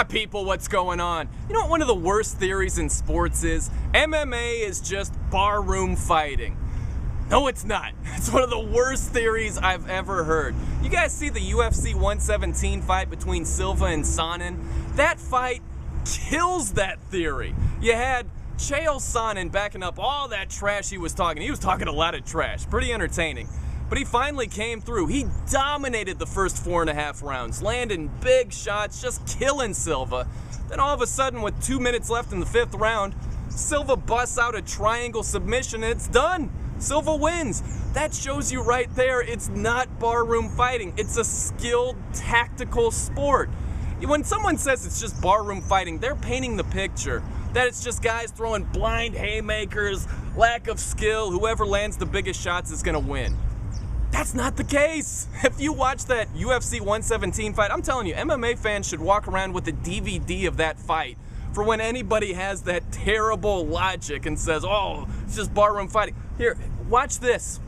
My people, what's going on? You know what one of the worst theories in sports is? MMA is just barroom fighting. No, it's not. It's one of the worst theories I've ever heard. You guys see the UFC 117 fight between Silva and Sonnen? That fight kills that theory. You had Chael Sonnen backing up all that trash he was talking. He was talking a lot of trash. Pretty entertaining. But he finally came through. He dominated the first 4.5 rounds, landing big shots, just killing Silva. Then all of a sudden, with 2 minutes left in the 5th round, Silva busts out a triangle submission and it's done. Silva wins. That shows you right there, it's not barroom fighting. It's a skilled, tactical sport. When someone says it's just barroom fighting, they're painting the picture that it's just guys throwing blind haymakers, lack of skill, whoever lands the biggest shots is gonna win. That's not the case. If you watch that UFC 117 fight, I'm telling you, MMA fans should walk around with a DVD of that fight for when anybody has that terrible logic and says, oh, it's just barroom fighting. Here, watch this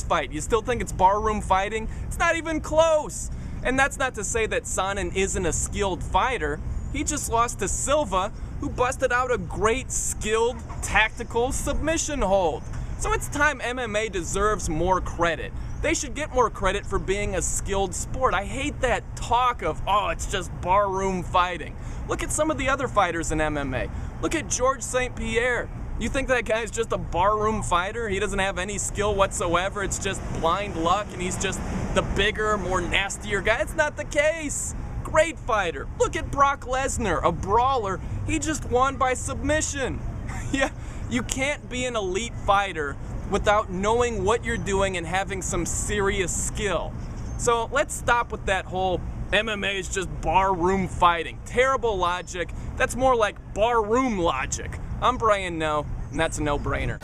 fight. You still think it's barroom fighting? It's not even close. And that's not to say that Sonnen isn't a skilled fighter. He just lost to Silva, who busted out a great skilled, tactical submission hold. So it's time MMA deserves more credit. They should get more credit for being a skilled sport. I hate that talk of, oh, it's just barroom fighting. Look at some of the other fighters in MMA. Look at George St. Pierre. You think that guy's just a barroom fighter? He doesn't have any skill whatsoever. It's just blind luck and he's just the bigger, more nastier guy. It's not the case. Great fighter. Look at Brock Lesnar, a brawler. He just won by submission. Yeah, you can't be an elite fighter without knowing what you're doing and having some serious skill. So let's stop with that whole MMA is just barroom fighting. Terrible logic. That's more like barroom logic. I'm Brian No, and that's a no-brainer.